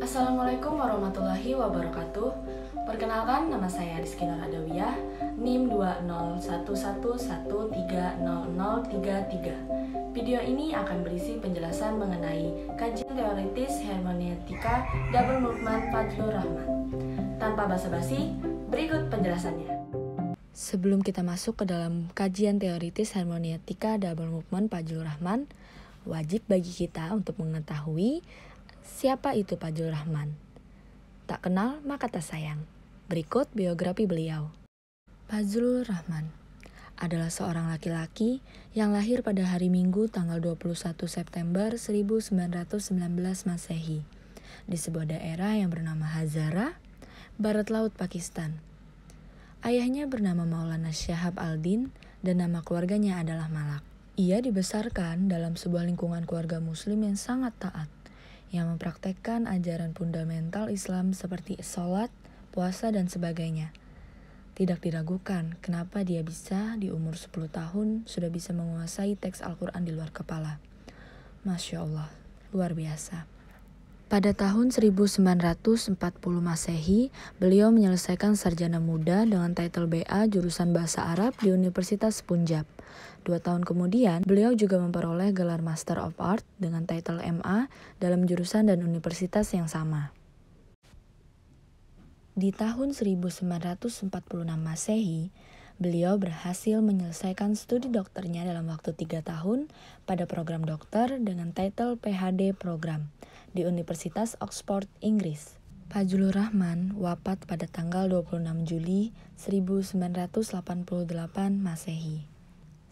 Assalamualaikum warahmatullahi wabarakatuh. Perkenalkan, nama saya Rizky Nur Adawiyah, NIM 201130033. Video ini akan berisi penjelasan mengenai kajian teoritis hermeneutika double movement Fajlur Rahman. Tanpa basa-basi, berikut penjelasannya. Sebelum kita masuk ke dalam kajian teoritis hermeneutika double movement Fajlur Rahman, wajib bagi kita untuk mengetahui siapa itu Fajlur Rahman. Tak kenal maka tak sayang. Berikut biografi beliau. Fajlur Rahman adalah seorang laki-laki yang lahir pada hari Minggu tanggal 21 September 1919 Masehi di sebuah daerah yang bernama Hazara, Barat Laut Pakistan. Ayahnya bernama Maulana Syahab Aldin dan nama keluarganya adalah Malak. Ia dibesarkan dalam sebuah lingkungan keluarga muslim yang sangat taat, yang mempraktekkan ajaran fundamental Islam seperti sholat, puasa, dan sebagainya. Tidak diragukan kenapa dia bisa di umur 10 tahun sudah bisa menguasai teks Al-Quran di luar kepala. Masya Allah, luar biasa. Pada tahun 1940 Masehi, beliau menyelesaikan sarjana muda dengan titel BA jurusan Bahasa Arab di Universitas Punjab. 2 tahun kemudian, beliau juga memperoleh gelar Master of Art dengan titel MA dalam jurusan dan universitas yang sama. Di tahun 1946 Masehi, beliau berhasil menyelesaikan studi dokternya dalam waktu 3 tahun pada program dokter dengan titel PhD program di Universitas Oxford, Inggris. Fajlur Rahman wafat pada tanggal 26 Juli 1988 Masehi.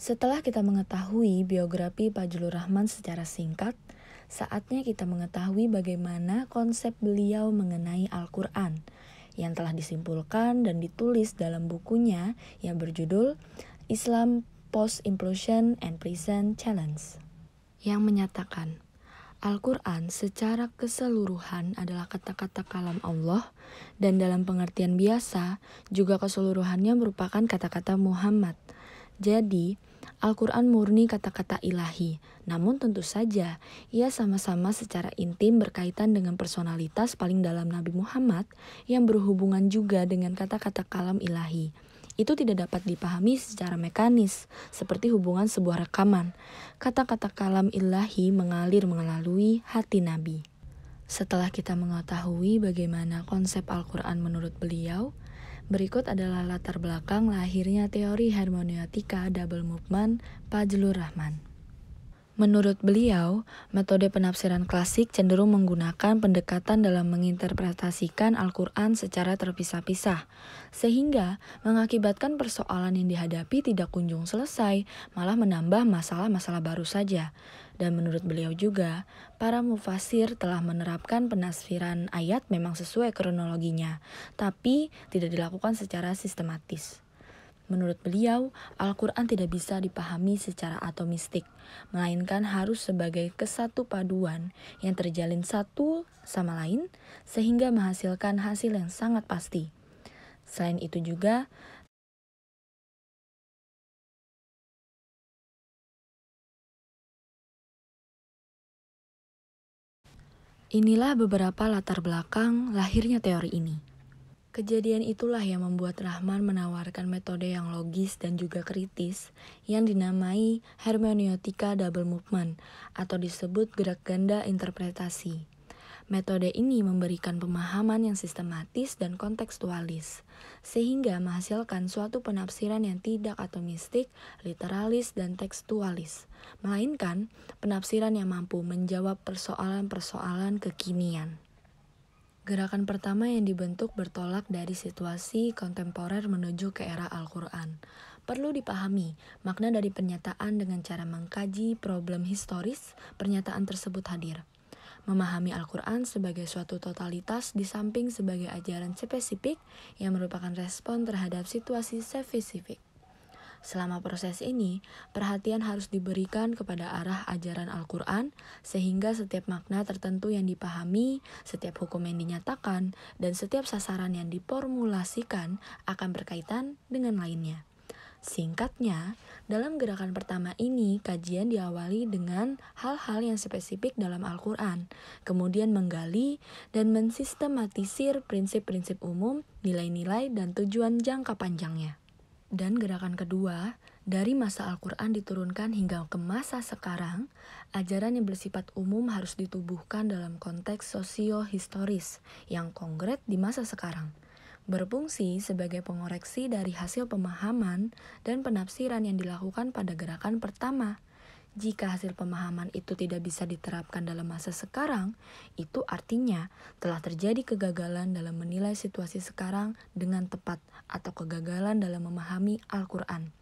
Setelah kita mengetahui biografi Fajlur Rahman secara singkat, saatnya kita mengetahui bagaimana konsep beliau mengenai Al-Quran yang telah disimpulkan dan ditulis dalam bukunya yang berjudul Islam Post-Implosion and Present Challenge, yang menyatakan Al-Quran secara keseluruhan adalah kata-kata kalam Allah dan dalam pengertian biasa juga keseluruhannya merupakan kata-kata Muhammad. Jadi, Al-Quran murni kata-kata ilahi, namun tentu saja ia sama-sama secara intim berkaitan dengan personalitas paling dalam Nabi Muhammad yang berhubungan juga dengan kata-kata kalam ilahi. Itu tidak dapat dipahami secara mekanis, seperti hubungan sebuah rekaman. Kata-kata kalam ilahi mengalir melalui hati Nabi. Setelah kita mengetahui bagaimana konsep Al-Quran menurut beliau, berikut adalah latar belakang lahirnya teori hermeneutika double movement Fajlur Rahman. Menurut beliau, metode penafsiran klasik cenderung menggunakan pendekatan dalam menginterpretasikan Al-Quran secara terpisah-pisah, sehingga mengakibatkan persoalan yang dihadapi tidak kunjung selesai, malah menambah masalah-masalah baru saja. Dan menurut beliau juga, para mufasir telah menerapkan penafsiran ayat memang sesuai kronologinya, tapi tidak dilakukan secara sistematis. Menurut beliau, Al-Quran tidak bisa dipahami secara atomistik, melainkan harus sebagai kesatu paduan yang terjalin satu sama lain, sehingga menghasilkan hasil yang sangat pasti. Selain itu juga, inilah beberapa latar belakang lahirnya teori ini. Kejadian itulah yang membuat Rahman menawarkan metode yang logis dan juga kritis yang dinamai hermeneutika double movement atau disebut gerak ganda interpretasi. Metode ini memberikan pemahaman yang sistematis dan kontekstualis, sehingga menghasilkan suatu penafsiran yang tidak atomistik, literalis, dan tekstualis, melainkan penafsiran yang mampu menjawab persoalan-persoalan kekinian. Gerakan pertama yang dibentuk bertolak dari situasi kontemporer menuju ke era Al-Quran. Perlu dipahami makna dari pernyataan dengan cara mengkaji problem historis pernyataan tersebut hadir. Memahami Al-Quran sebagai suatu totalitas di samping sebagai ajaran spesifik yang merupakan respon terhadap situasi spesifik. Selama proses ini, perhatian harus diberikan kepada arah ajaran Al-Quran, sehingga setiap makna tertentu yang dipahami, setiap hukum yang dinyatakan, dan setiap sasaran yang diformulasikan akan berkaitan dengan lainnya. Singkatnya, dalam gerakan pertama ini, kajian diawali dengan hal-hal yang spesifik dalam Al-Quran, kemudian menggali dan mensistematisir prinsip-prinsip umum, nilai-nilai, dan tujuan jangka panjangnya. Dan gerakan kedua, dari masa Al-Quran diturunkan hingga ke masa sekarang, ajaran yang bersifat umum harus ditubuhkan dalam konteks sosio-historis yang konkret di masa sekarang, berfungsi sebagai pengoreksi dari hasil pemahaman dan penafsiran yang dilakukan pada gerakan pertama. Jika hasil pemahaman itu tidak bisa diterapkan dalam masa sekarang, itu artinya telah terjadi kegagalan dalam menilai situasi sekarang dengan tepat atau kegagalan dalam memahami Al-Quran.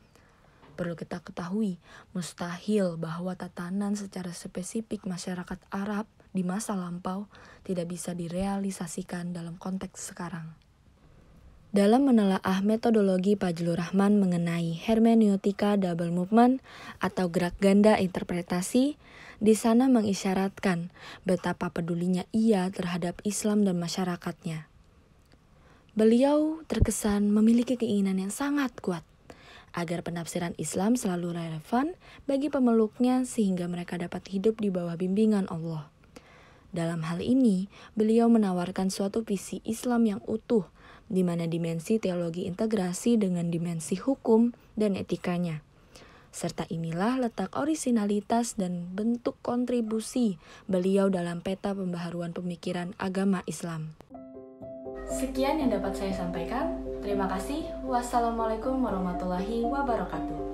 Perlu kita ketahui, mustahil bahwa tatanan secara spesifik masyarakat Arab di masa lampau tidak bisa direalisasikan dalam konteks sekarang. Dalam menelaah metodologi Fajlur Rahman mengenai hermeneutika double movement atau gerak ganda interpretasi, di sana mengisyaratkan betapa pedulinya ia terhadap Islam dan masyarakatnya. Beliau terkesan memiliki keinginan yang sangat kuat agar penafsiran Islam selalu relevan bagi pemeluknya sehingga mereka dapat hidup di bawah bimbingan Allah. Dalam hal ini, beliau menawarkan suatu visi Islam yang utuh, di mana dimensi teologi integrasi dengan dimensi hukum dan etikanya. Serta inilah letak orisinalitas dan bentuk kontribusi beliau dalam peta pembaharuan pemikiran agama Islam. Sekian yang dapat saya sampaikan. Terima kasih. Wassalamualaikum warahmatullahi wabarakatuh.